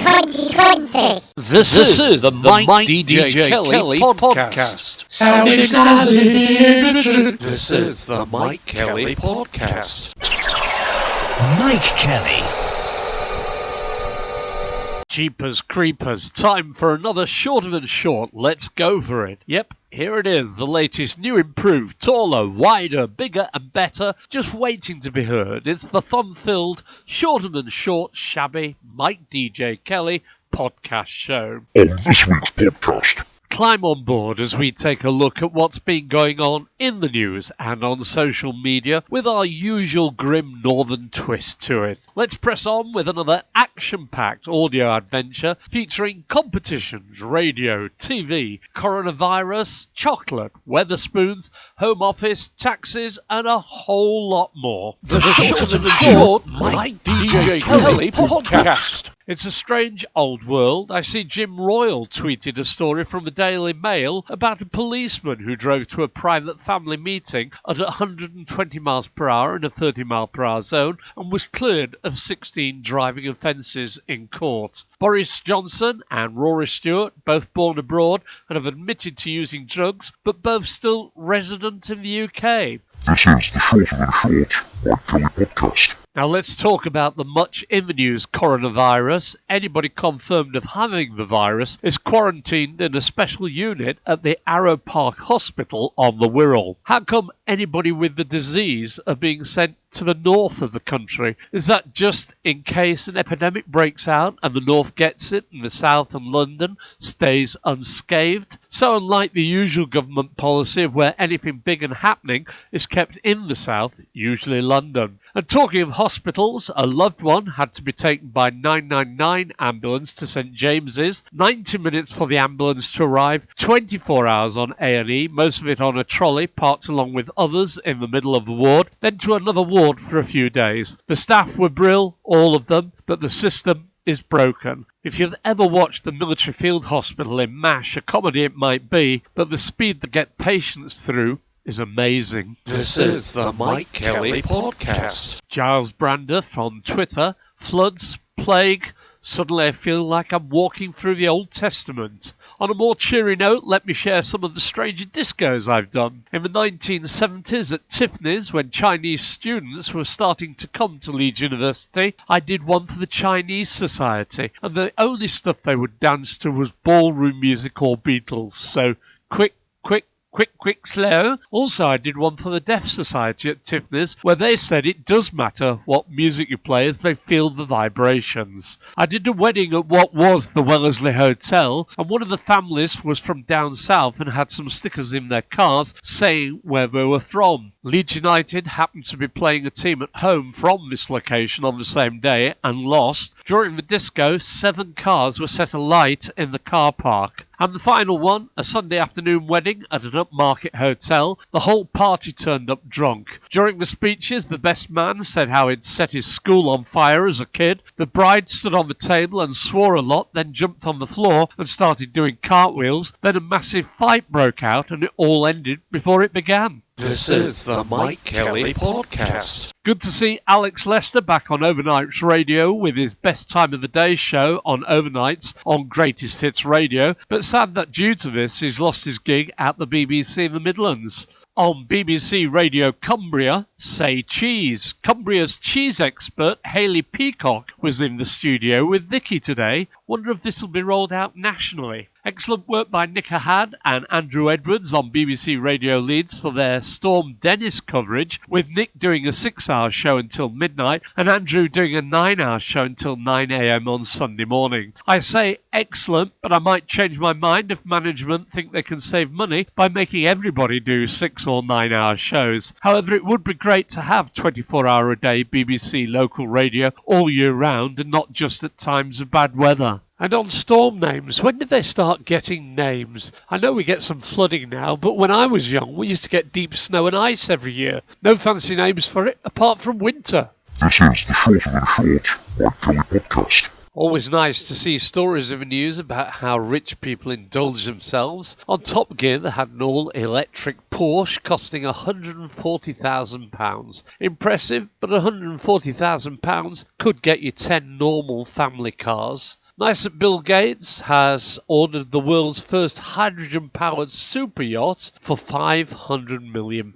2020. This is the MikeDJKelly Podcast. Sounding snazzy. This is the Mike Kelly Podcast. Mike Kelly. Jeepers creepers, time for another shorter than short. Let's go for it. Yep, here it is, the latest new improved, taller, wider, bigger and better, just waiting to be heard. It's the fun-filled, shorter than short, shabby Mike DJ Kelly podcast show. On this week's podcast, Climb on board as we take a look at what's been going on in the news and on social media with our usual grim northern twist to it. Let's press on with another action-packed audio adventure featuring competitions, radio, TV, coronavirus, chocolate, Wetherspoons, home office, taxes and a whole lot more. The short and short Mike DJ Kelly Podcast. It's a strange old world. I see Jim Royal tweeted a story from the Daily Mail about a policeman who drove to a private family meeting at 120 miles per hour in a 30 mile per hour zone and was cleared of 16 driving offences in court. Boris Johnson and Rory Stewart, both born abroad and have admitted to using drugs, but both still resident in the UK. this is the shorter than short Mike Kelly Podcast. Now let's talk about the much in the news coronavirus. Anybody confirmed of having the virus is quarantined in a special unit at the Arrow Park Hospital on the Wirral. How come anybody with the disease are being sent to the north of the country? Is that just in case an epidemic breaks out and the north gets it and the south and London stays unscathed? So unlike the usual government policy of where anything big and happening is kept in the south, usually London. And talking of hospitals, a loved one had to be taken by 999 ambulance to St James's, 90 minutes for the ambulance to arrive, 24 hours on A&E, most of it on a trolley parked along with others in the middle of the ward, then to another ward for a few days. The staff were brill, all of them, but the system is broken. If you've ever watched the Military Field Hospital in MASH, a comedy it might be, but the speed they get patients through is amazing. This is the Mike Kelly Podcast. Giles Brandeth on Twitter, floods, plague, suddenly I feel like I'm walking through the Old Testament. On a more cheery note, let me share some of the stranger discos I've done. In the 1970s at Tiffany's, when Chinese students were starting to come to Leeds University, I did one for the Chinese Society, and the only stuff they would dance to was ballroom music or Beatles, so quick, slow. Also, I did one for the Deaf Society at Tiffany's, where they said it does matter what music you play as they feel the vibrations. I did a wedding at what was the Wellesley Hotel, and one of the families was from down south and had some stickers in their cars saying where they were from. Leeds United happened to be playing a team at home from this location on the same day and lost. During the disco, 7 cars were set alight in the car park. And the final one, a Sunday afternoon wedding at an upmarket hotel. The whole party turned up drunk. During the speeches, the best man said how he'd set his school on fire as a kid. The bride stood on the table and swore a lot, then jumped on the floor and started doing cartwheels. Then a massive fight broke out and it all ended before it began. This is the Mike Kelly Podcast. Good to see Alex Lester back on Overnights Radio with his Best Time of the Day show on Overnights on Greatest Hits Radio, but sad that due to this he's lost his gig at the BBC in the Midlands. On BBC Radio Cumbria, Say Cheese. Cumbria's cheese expert, Hayley Peacock, was in the studio with Vicky today. Wonder if this will be rolled out nationally. Excellent work by Nick Ahad and Andrew Edwards on BBC Radio Leeds for their Storm Dennis coverage, with Nick doing a 6-hour show until midnight and Andrew doing a 9-hour show until 9 a.m. on Sunday morning. I say excellent, but I might change my mind if management think they can save money by making everybody do 6 or 9-hour shows. However, it would be great to have 24-hour-a-day BBC local radio all year round and not just at times of bad weather. And on storm names, when did they start getting names? I know we get some flooding now, but when I was young, we used to get deep snow and ice every year. No fancy names for it, apart from winter. This is the shorter than short Mike Kelly Podcast. Always nice to see stories in the news about how rich people indulge themselves. On Top Gear, they had an all-electric Porsche costing £140,000. Impressive, but £140,000 could get you 10 normal family cars. Nice that Bill Gates has ordered the world's first hydrogen-powered super yacht for £500 million.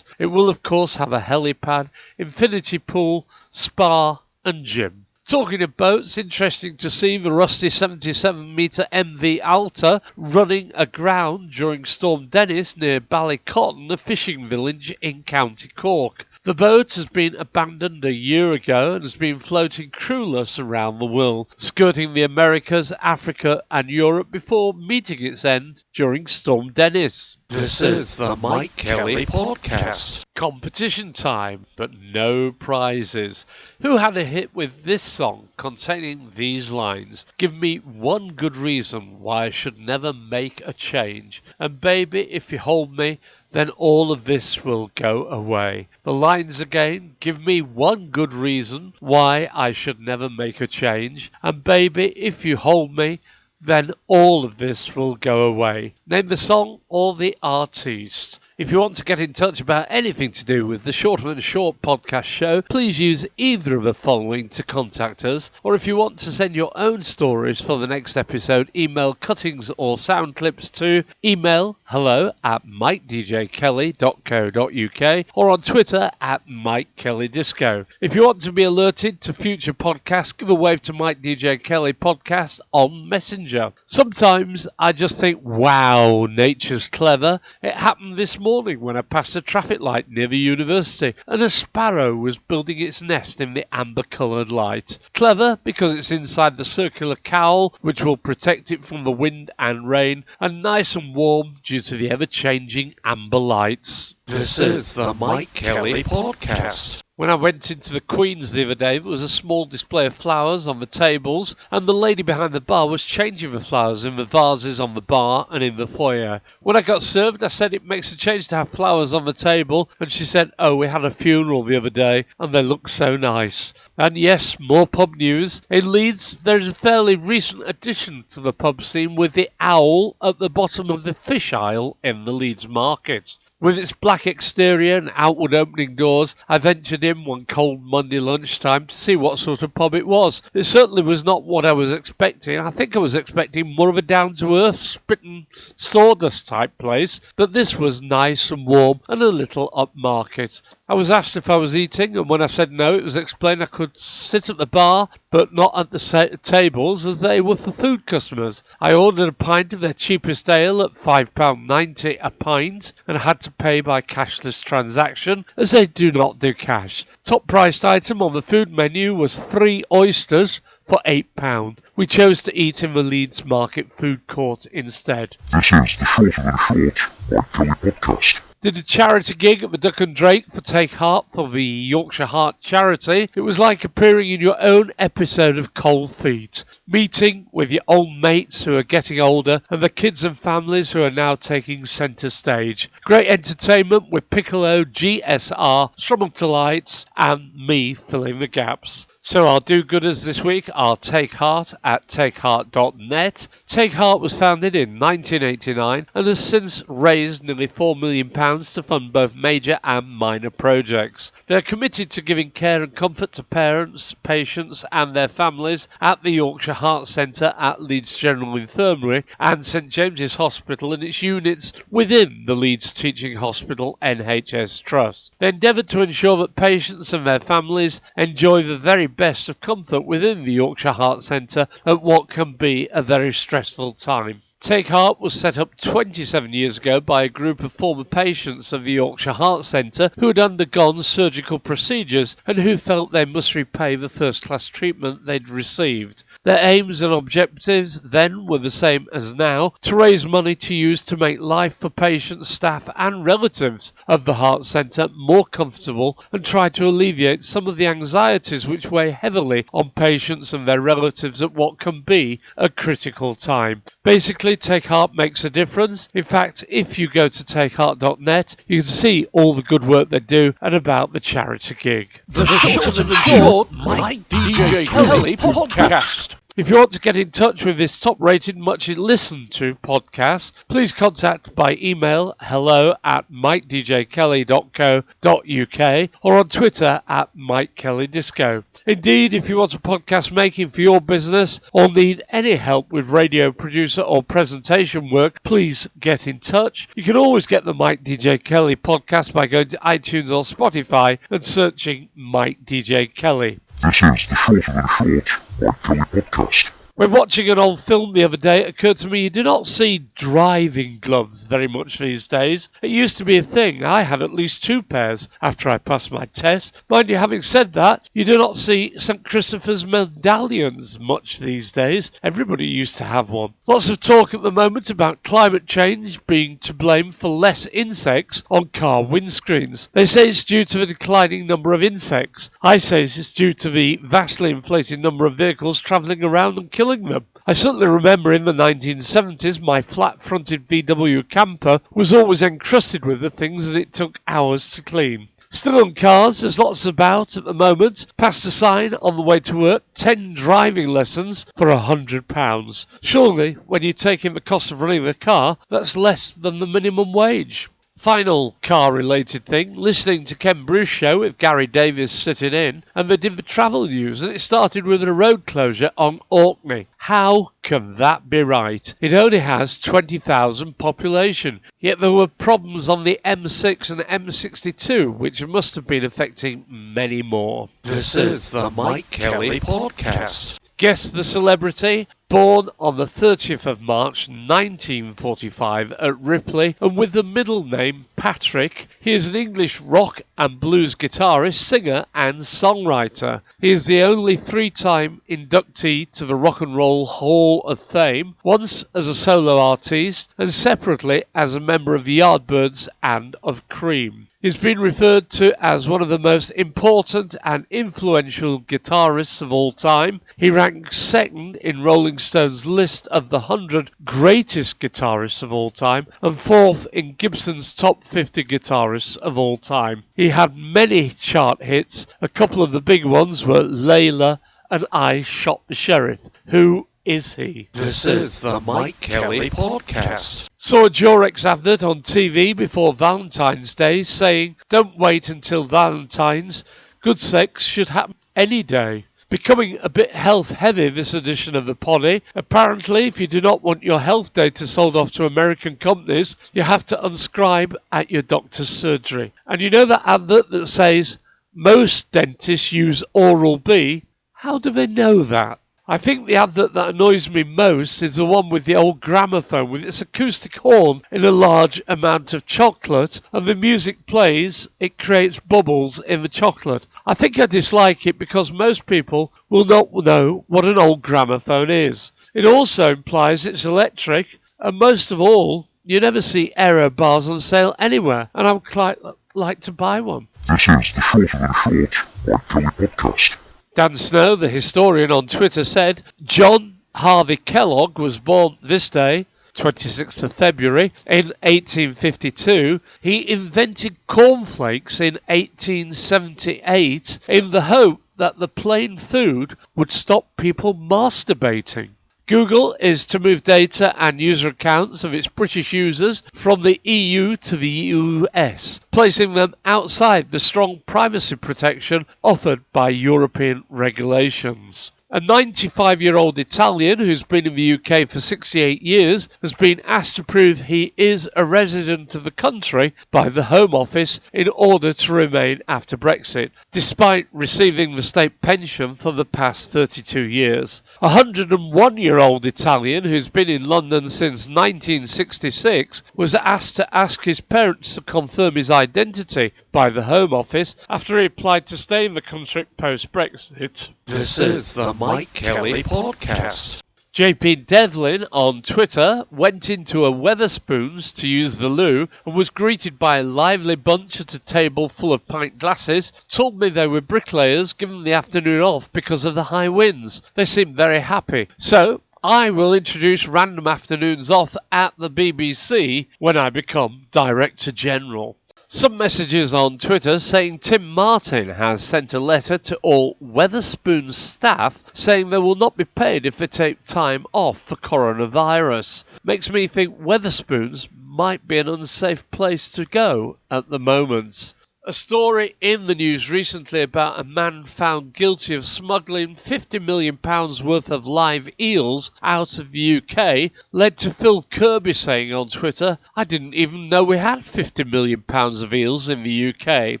It will, of course, have a helipad, infinity pool, spa and gym. Talking of boats, interesting to see the rusty 77-metre MV Alta running aground during Storm Dennis near Ballycotton, a fishing village in County Cork. The boat has been abandoned a year ago and has been floating crewless around the world, skirting the Americas, Africa and Europe before meeting its end during Storm Dennis. This is the Mike Kelly Podcast. Competition time, but no prizes. Who had a hit with this song containing these lines? Give me one good reason why I should never make a change. And baby, if you hold me, then all of this will go away. The lines again, give me one good reason why I should never make a change. And baby, if you hold me, then all of this will go away. Name the song or the artiste. If you want to get in touch about anything to do with the Short and Short podcast show, please use either of the following to contact us. Or if you want to send your own stories for the next episode, email cuttings or sound clips to email hello@MikeDJKelly.co.uk or on Twitter @MikeKellyDisco. If you want to be alerted to future podcasts, give a wave to Mike DJ Kelly Podcast on Messenger. Sometimes I just think, wow, nature's clever. It happened this morning when I passed a traffic light near the university and a sparrow was building its nest in the amber-coloured light. Clever because it's inside the circular cowl which will protect it from the wind and rain, and nice and warm due to the ever-changing amber lights. This is the Mike Kelly Podcast. When I went into the Queen's the other day, there was a small display of flowers on the tables, and the lady behind the bar was changing the flowers in the vases on the bar and in the foyer. When I got served, I said it makes a change to have flowers on the table, and she said, oh, we had a funeral the other day, and they look so nice. And yes, more pub news. In Leeds, there is a fairly recent addition to the pub scene with the owl at the bottom of the fish aisle in the Leeds market. With its black exterior and outward opening doors, I ventured in one cold Monday lunchtime to see what sort of pub it was. It certainly was not what I was expecting. I think I was expecting more of a down-to-earth, spitting sawdust type place, but this was nice and warm and a little upmarket. I was asked if I was eating, and when I said no, it was explained I could sit at the bar, but not at the tables, as they were for food customers. I ordered a pint of their cheapest ale at £5.90 a pint, and had to pay by cashless transaction, as they do not do cash. Top priced item on the food menu was 3 oysters for £8. We chose to eat in the Leeds Market food court instead. This is the Shorter Than Short Mike Kelly Podcast. Did a charity gig at the Duck and Drake for Take Heart for the Yorkshire Heart charity. It was like appearing in your own episode of Cold Feet, meeting with your old mates who are getting older and the kids and families who are now taking centre stage. Great entertainment with Piccolo, GSR, Strummel to Lights and me filling the gaps. So our do-gooders this week are Take Heart at takeheart.net. Take Heart was founded in 1989 and has since raised nearly £4 million to fund both major and minor projects. They are committed to giving care and comfort to parents, patients and their families at the Yorkshire Heart Centre at Leeds General Infirmary and St James's Hospital and its units within the Leeds Teaching Hospital NHS Trust. They endeavour to ensure that patients and their families enjoy the very best of comfort within the Yorkshire Heart Centre at what can be a very stressful time. Take Heart was set up 27 years ago by a group of former patients of the Yorkshire Heart Centre who had undergone surgical procedures and who felt they must repay the first-class treatment they'd received. Their aims and objectives then were the same as now, to raise money to use to make life for patients, staff and relatives of the Heart Centre more comfortable and try to alleviate some of the anxieties which weigh heavily on patients and their relatives at what can be a critical time. Basically, Take Heart makes a difference. In fact, if you go to takeheart.net, you can see all the good work they do and about the charity gig. The Short and Short Mike DJ Kelly Podcast. If you want to get in touch with this top-rated, much listened to podcast, please contact by email hello@MikeDJKelly.co.uk or on Twitter @MikeKellyDisco. Indeed, if you want a podcast making for your business or need any help with radio producer or presentation work, please get in touch. You can always get the Mike DJ Kelly podcast by going to iTunes or Spotify and searching Mike DJ Kelly. This is the Shorter Than Short Mike Kelly Podcast. When watching an old film the other day, it occurred to me you do not see driving gloves very much these days. It used to be a thing. I had at least 2 pairs after I passed my test. Mind you, having said that, you do not see St. Christopher's medallions much these days. Everybody used to have one. Lots of talk at the moment about climate change being to blame for less insects on car windscreens. They say it's due to the declining number of insects. I say it's due to the vastly inflated number of vehicles travelling around and killing them. I certainly remember in the 1970s my flat-fronted VW camper was always encrusted with the things and it took hours to clean. Still on cars, there's lots about at the moment. Past a sign on the way to work, 10 driving lessons for £100. Surely, when you take in the cost of running the car, that's less than the minimum wage. Final car-related thing, listening to Ken Bruce show with Gary Davies sitting in, and they did the travel news, and it started with a road closure on Orkney. How can that be right? It only has 20,000 population, yet there were problems on the M6 and M62, which must have been affecting many more. This is the Mike Kelly Podcast. Guess the celebrity? Born on the 30th of March 1945 at Ripley, and with the middle name Patrick, he is an English rock and blues guitarist, singer and songwriter. He is the only 3-time inductee to the Rock and Roll Hall of Fame, once as a solo artist and separately as a member of the Yardbirds and of Cream. He's been referred to as one of the most important and influential guitarists of all time. He ranks second in Rolling Stone's list of the 100 greatest guitarists of all time and 4th in Gibson's top 50 guitarists of all time. He had many chart hits. A couple of the big ones were Layla and I Shot the Sheriff. Who is he? This is the Mike Kelly Podcast. Saw a Durex advert on TV before Valentine's Day saying, "Don't wait until Valentine's. Good sex should happen any day." Becoming a bit health heavy this edition of the poddy. Apparently, if you do not want your health data sold off to American companies, you have to unscribe at your doctor's surgery. And you know that advert that says, "Most dentists use Oral-B"? How do they know that? I think the advert that annoys me most is the one with the old gramophone with its acoustic horn in a large amount of chocolate, and the music plays, it creates bubbles in the chocolate. I think I dislike it because most people will not know what an old gramophone is. It also implies it's electric, and most of all, you never see error bars on sale anywhere, and I would quite like to buy one. This is the Shorter Than Short Mike Kelly Podcast. Dan Snow, the historian on Twitter, said, John Harvey Kellogg was born this day, 26th of February, in 1852. He invented cornflakes in 1878 in the hope that the plain food would stop people masturbating. Google is to move data and user accounts of its British users from the EU to the US, placing them outside the strong privacy protection offered by European regulations. A 95-year-old Italian who's been in the UK for 68 years has been asked to prove he is a resident of the country by the Home Office in order to remain after Brexit, despite receiving the state pension for the past 32 years. A 101-year-old Italian who's been in London since 1966 was asked to ask his parents to confirm his identity by the Home Office after he applied to stay in the country post-Brexit. This is the Mike Kelly Podcast. JP Devlin on Twitter went into a Wetherspoons to use the loo and was greeted by a lively bunch at a table full of pint glasses, told me they were bricklayers given the afternoon off because of the high winds. They seemed very happy. So I will introduce random afternoons off at the BBC when I become Director General. Some messages on Twitter saying Tim Martin has sent a letter to all Wetherspoons staff saying they will not be paid if they take time off for coronavirus. Makes me think Wetherspoons might be an unsafe place to go at the moment. A story in the news recently about a man found guilty of smuggling £50 million worth of live eels out of the UK led to Phil Kirby saying on Twitter, "I didn't even know we had £50 million of eels in the UK."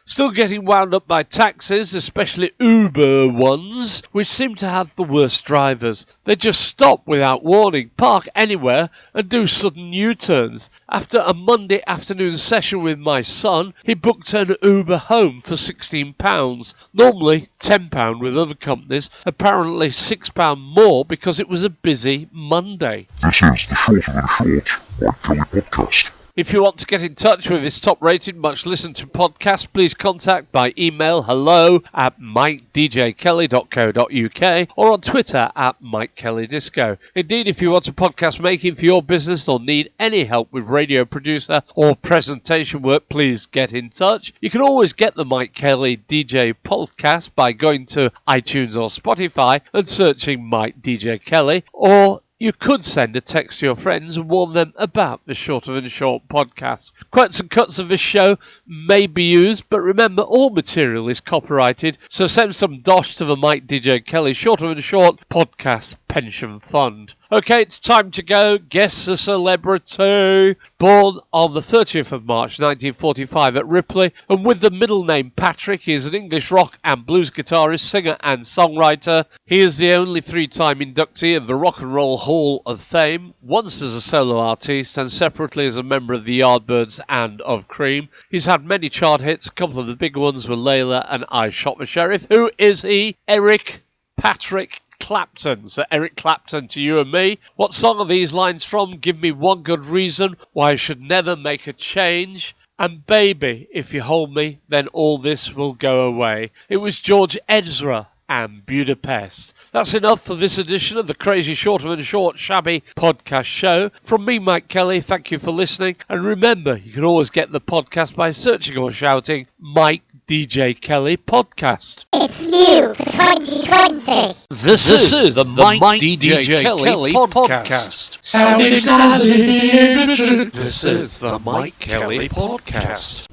Still getting wound up by taxis, especially Uber ones, which seem to have the worst drivers. They just stop without warning, park anywhere and do sudden U-turns. After a Monday afternoon session with my son, he booked an Uber home for £16. Normally £10 with other companies, apparently £6 more because it was a busy Monday. This is the Shorter Than Short Mike Kelly podcast. If you want to get in touch with this top-rated, much-listened-to podcast, please contact by email hello@MikeDJKelly.co.uk or on Twitter @MikeKellyDisco. Indeed, if you want a podcast making for your business or need any help with radio producer or presentation work, please get in touch. You can always get the Mike Kelly DJ podcast by going to iTunes or Spotify and searching Mike DJ Kelly, or you could send a text to your friends and warn them about the Shorter Than Short podcast. Quotes and cuts of this show may be used, but remember all material is copyrighted, so send some dosh to the Mike DJ Kelly Shorter Than Short podcast pension fund. Okay, it's time to go. Guess the celebrity. Born on the 30th of March 1945 at Ripley, and with the middle name Patrick, he is an English rock and blues guitarist, singer and songwriter. He is the only three-time inductee of the Rock and Roll Hall of Fame, once as a solo artist and separately as a member of the Yardbirds and of Cream. He's had many chart hits. A couple of the big ones were Layla and I Shot the Sheriff. Who is he? Eric Patrick Clapton. So Eric Clapton to you and me. What song are these lines from? Give me one good reason why I should never make a change. And baby, if you hold me, then all this will go away. It was George Ezra and Budapest. That's enough for this edition of the crazy Shorter Than Short Shabby podcast show. From me, Mike Kelly, thank you for listening. And remember, you can always get the podcast by searching or shouting Mike DJ Kelly podcast. It's new for 2020. This is the Mike DJ Kelly podcast. Sound excited. This is the Mike Kelly podcast.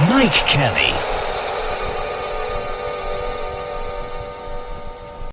Mike Kelly.